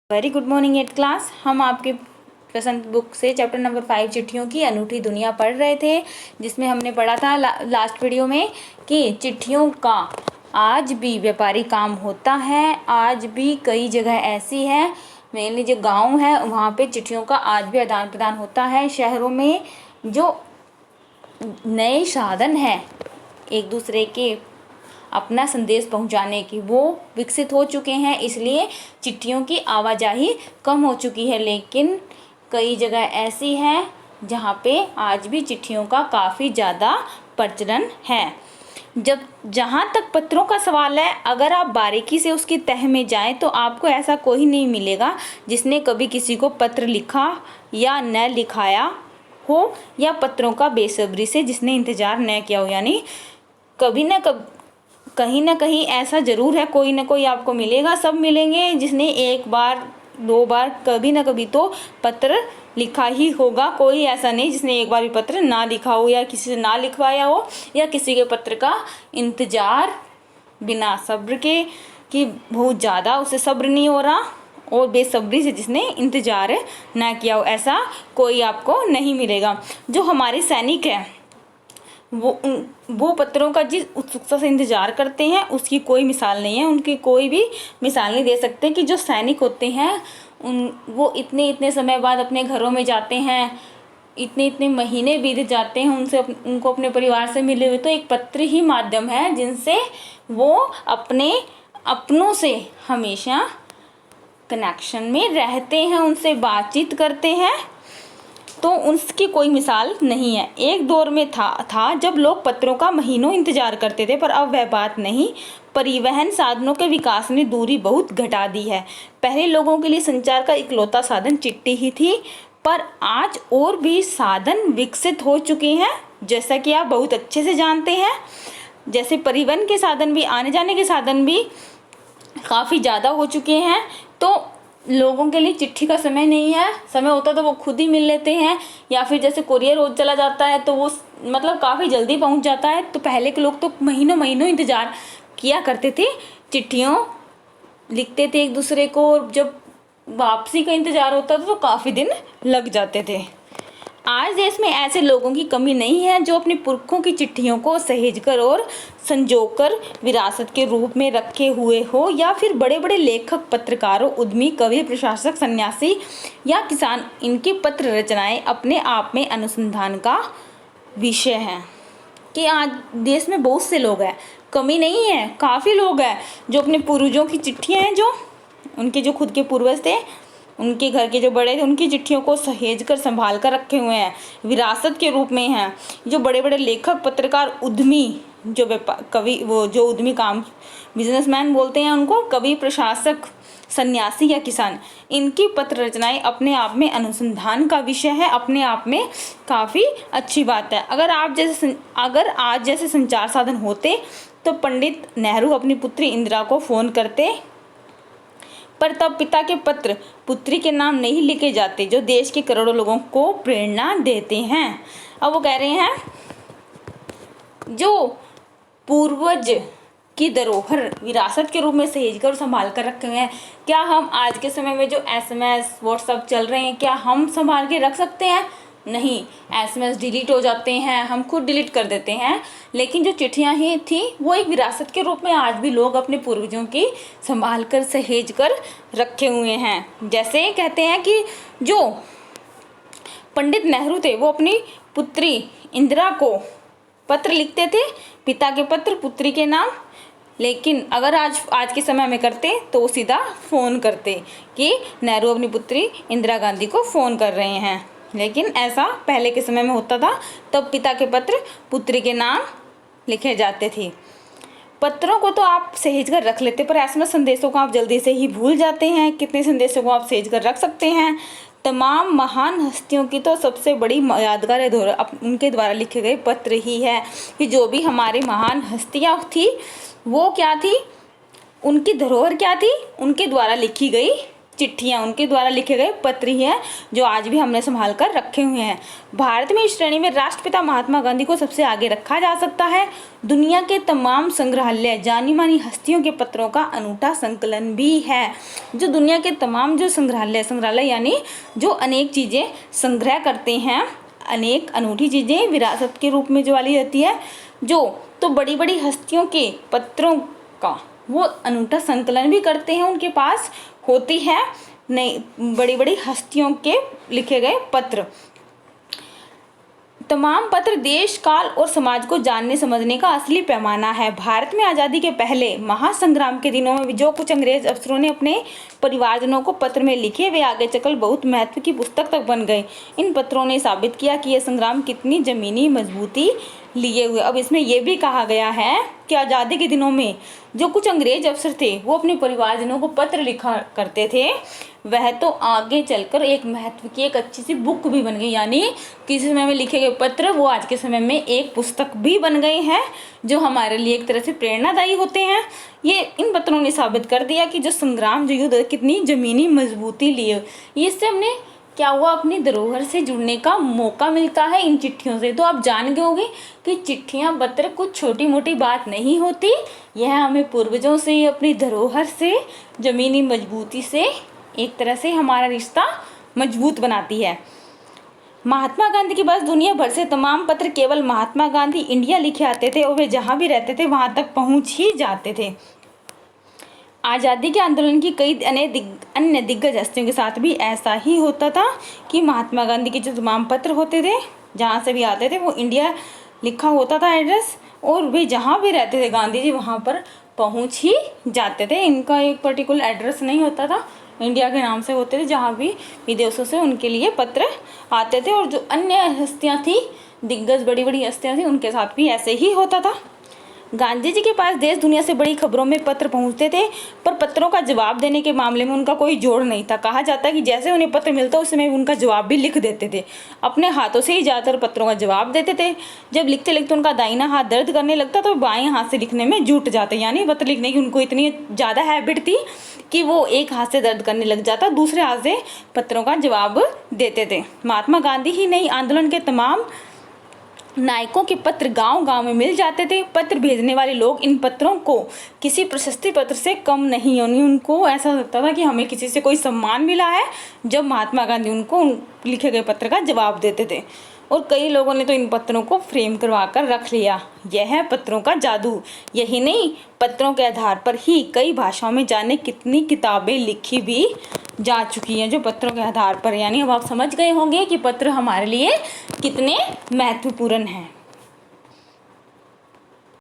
Very good morning at class. हम आपके पसंद बुक से चैप्टर नंबर 5 चिट्ठियों की अनूठी दुनिया पढ़ रहे थे, जिसमें हमने पढ़ा था लास्ट वीडियो में कि चिट्ठियों का आज भी व्यापारी काम होता है। आज भी कई जगह ऐसी है, मेनली जो गांव है वहाँ पे चिट्ठियों का आज भी आदान प्रदान होता है। शहरों में जो नए साधन है एक दूसरे के अपना संदेश पहुंचाने की, वो विकसित हो चुके हैं, इसलिए चिट्ठियों की आवाजाही कम हो चुकी है। लेकिन कई जगह ऐसी हैं जहां पे आज भी चिट्ठियों का काफ़ी ज़्यादा प्रचलन है। जहां तक पत्रों का सवाल है, अगर आप बारीकी से उसकी तह में जाएं तो आपको ऐसा कोई नहीं मिलेगा जिसने कभी किसी को पत्र लिखा या न लिखाया हो, या पत्रों का बेसब्री से जिसने इंतज़ार न किया हो। यानी कभी न कभी कहीं ना कहीं ऐसा ज़रूर है, कोई ना कोई आपको मिलेगा, सब मिलेंगे जिसने एक बार दो बार कभी ना कभी तो पत्र लिखा ही होगा। कोई ऐसा नहीं जिसने एक बार भी पत्र ना लिखा हो, या किसी से ना लिखवाया हो, या किसी के पत्र का इंतज़ार बिना सब्र के कि बहुत ज़्यादा उसे सब्र नहीं हो रहा, और बेसब्री से जिसने इंतज़ार ना किया हो, ऐसा कोई आपको नहीं मिलेगा। जो हमारे सैनिक हैं वो पत्रों का जिस उत्सुकता से इंतज़ार करते हैं उसकी कोई मिसाल नहीं है। उनकी कोई भी मिसाल नहीं दे सकते कि जो सैनिक होते हैं वो इतने इतने समय बाद अपने घरों में जाते हैं, इतने इतने महीने बीत जाते हैं उनको अपने परिवार से मिले हुए, तो एक पत्र ही माध्यम है जिनसे वो अपने अपनों से हमेशा कनेक्शन में रहते हैं, उनसे बातचीत करते हैं। तो उसकी कोई मिसाल नहीं है। एक दौर में था जब लोग पत्रों का महीनों इंतजार करते थे, पर अब वह बात नहीं। परिवहन साधनों के विकास ने दूरी बहुत घटा दी है। पहले लोगों के लिए संचार का इकलौता साधन चिट्ठी ही थी, पर आज और भी साधन विकसित हो चुके हैं, जैसा कि आप बहुत अच्छे से जानते हैं। जैसे परिवहन के साधन भी, आने जाने के साधन भी काफ़ी ज़्यादा हो चुके हैं, तो लोगों के लिए चिट्ठी का समय नहीं है। समय होता तो वो खुद ही मिल लेते हैं, या फिर जैसे कोरियर रोज चला जाता है तो वो मतलब काफ़ी जल्दी पहुंच जाता है। तो पहले के लोग तो महीनों महीनों इंतज़ार किया करते थे, चिट्ठियों लिखते थे एक दूसरे को, और जब वापसी का इंतज़ार होता था तो काफ़ी दिन लग जाते थे। आज देश में ऐसे लोगों की कमी नहीं है जो अपने पुरखों की चिट्ठियों को सहेजकर और संजोकर विरासत के रूप में रखे हुए हो, या फिर बड़े बड़े लेखक, पत्रकारों, उद्यमी, कवि, प्रशासक, सन्यासी या किसान, इनकी पत्र रचनाएं अपने आप में अनुसंधान का विषय हैं। कि आज देश में बहुत से लोग हैं, कमी नहीं है, काफ़ी लोग हैं जो अपने पूर्वजों की चिट्ठियाँ हैं, जो उनके जो खुद के पूर्वज थे, उनके घर के जो बड़े थे, उनकी चिट्ठियों को सहेज कर संभाल कर रखे हुए हैं, विरासत के रूप में हैं। जो बड़े बड़े लेखक, पत्रकार, उद्यमी, जो कवि, वो जो उद्यमी काम बिजनेसमैन बोलते हैं उनको, कवि, प्रशासक, सन्यासी या किसान, इनकी पत्र रचनाएं अपने आप में अनुसंधान का विषय है, अपने आप में काफ़ी अच्छी बात है। अगर आज जैसे संचार साधन होते तो पंडित नेहरू अपनी पुत्री इंदिरा को फ़ोन करते, पर तब पिता के पत्र पुत्री के नाम नहीं लिखे जाते, जो देश के करोड़ों लोगों को प्रेरणा देते हैं। अब वो कह रहे हैं जो पूर्वज की धरोहर विरासत के रूप में सहेज कर संभाल कर रखे हुए हैं, क्या हम आज के समय में जो SMS, व्हाट्सएप चल रहे हैं, क्या हम संभाल के रख सकते हैं? नहीं, SMS डिलीट हो जाते हैं, हम खुद डिलीट कर देते हैं। लेकिन जो चिट्ठियाँ ही थी वो एक विरासत के रूप में आज भी लोग अपने पूर्वजों की संभाल कर सहेज कर रखे हुए हैं। जैसे कहते हैं कि जो पंडित नेहरू थे वो अपनी पुत्री इंदिरा को पत्र लिखते थे, पिता के पत्र पुत्री के नाम। लेकिन अगर आज के समय में करते तो वो सीधा फ़ोन करते कि नेहरू अपनी पुत्री इंदिरा गांधी को फ़ोन कर रहे हैं। लेकिन ऐसा पहले के समय में होता था, तब पिता के पत्र पुत्री के नाम लिखे जाते थे। पत्रों को तो आप सहेज कर रख लेते, पर SMS संदेशों को आप जल्दी से ही भूल जाते हैं। कितने संदेशों को आप सहेज कर रख सकते हैं? तमाम महान हस्तियों की तो सबसे बड़ी यादगार उनके द्वारा लिखे गए पत्र ही है। कि जो भी हमारी महान हस्तियाँ थी वो क्या थी, उनकी धरोहर क्या थी, उनके द्वारा लिखी गई चिट्ठियाँ, उनके द्वारा लिखे गए पत्र ही हैं जो आज भी हमने संभाल कर रखे हुए हैं। भारत में इस श्रेणी में राष्ट्रपिता महात्मा गांधी को सबसे आगे रखा जा सकता है। दुनिया के तमाम संग्रहालय जानी मानी हस्तियों के पत्रों का अनूठा संकलन भी है। जो दुनिया के तमाम जो संग्रहालय यानी जो अनेक चीज़ें संग्रह करते हैं, अनेक अनूठी चीज़ें विरासत के रूप में जो वाली रहती है, जो तो बड़ी बड़ी हस्तियों के पत्रों का वो अनूठा संकलन भी करते हैं, उनके पास होती है नई बड़ी बड़ी हस्तियों के लिखे गए पत्र। तमाम पत्र देश, काल और समाज को जानने समझने का असली पैमाना है। भारत में आज़ादी के पहले महासंग्राम के दिनों में जो कुछ अंग्रेज अफसरों ने अपने परिवारजनों को पत्र में लिखे, वे आगे चलकर बहुत महत्व की पुस्तक तक बन गए। इन पत्रों ने साबित किया कि यह संग्राम कितनी जमीनी मजबूती लिए हुए। अब इसमें यह भी कहा गया है कि आज़ादी के दिनों में जो कुछ अंग्रेज अफसर थे वो अपने परिवारजनों को पत्र लिखा करते थे, वह तो आगे चलकर एक महत्व की एक अच्छी सी बुक भी बन गई, यानी किसी समय में लिखे गए पत्र वो आज के समय में एक पुस्तक भी बन गए हैं जो हमारे लिए एक तरह से प्रेरणादायी होते हैं। ये इन पत्रों ने साबित कर दिया कि जो संग्राम, जो युद्ध कितनी ज़मीनी मजबूती लिए। इससे हमने क्या हुआ, अपनी धरोहर से जुड़ने का मौका मिलता है इन चिट्ठियों से। तो आप जान गए होंगे कि चिट्ठियाँ, पत्र कुछ छोटी मोटी बात नहीं होती, यह हमें पूर्वजों से, अपनी धरोहर से, ज़मीनी मजबूती से एक तरह से हमारा रिश्ता मजबूत बनाती है। महात्मा गांधी के पास दुनिया भर से तमाम पत्र केवल महात्मा गांधी इंडिया लिखे आते थे और वे जहाँ भी रहते थे वहाँ तक पहुँच ही जाते थे। आज़ादी के आंदोलन की कई अन्य दिग्गज हस्तियों के साथ भी ऐसा ही होता था कि महात्मा गांधी के जो तमाम पत्र होते थे, जहाँ से भी आते थे, वो इंडिया लिखा होता था एड्रेस, और वे जहाँ भी रहते थे गांधी जी वहाँ पर पहुँच ही जाते थे। इनका एक पर्टिकुलर एड्रेस नहीं होता था, इंडिया के नाम से होते थे, जहाँ भी विदेशों से उनके लिए पत्र आते थे। और जो अन्य हस्तियाँ थी, दिग्गज बड़ी बड़ी हस्तियाँ थी, उनके साथ भी ऐसे ही होता था। गांधी जी के पास देश दुनिया से बड़ी खबरों में पत्र पहुंचते थे, पर पत्रों का जवाब देने के मामले में उनका कोई जोड़ नहीं था। कहा जाता है कि जैसे उन्हें पत्र मिलता उस समय उनका जवाब भी लिख देते थे, अपने हाथों से ही ज़्यादातर पत्रों का जवाब देते थे। जब लिखते लिखते उनका दाहिना हाथ दर्द करने लगता तो बाएं हाथ से लिखने में जुट जाते, यानी पत्र लिखने की उनको इतनी ज़्यादा हैबिट थी कि वो एक हाथ से दर्द करने लग जाता, दूसरे हाथ से पत्रों का जवाब देते थे। महात्मा गांधी ही नहीं, आंदोलन के तमाम नायकों के पत्र गांव गांव में मिल जाते थे। पत्र भेजने वाले लोग इन पत्रों को किसी प्रशस्ति पत्र से कम नहीं, यानी उनको ऐसा लगता था कि हमें किसी से कोई सम्मान मिला है जब महात्मा गांधी उनको लिखे गए पत्र का जवाब देते थे। और कई लोगों ने तो इन पत्रों को फ्रेम करवा कर रख लिया। यह है पत्रों का जादू। यही नहीं, पत्रों के आधार पर ही कई भाषाओं में जाने कितनी किताबें लिखी भी जा चुकी हैं, जो पत्रों के आधार पर। यानी अब आप समझ गए होंगे कि पत्र हमारे लिए कितने महत्वपूर्ण हैं।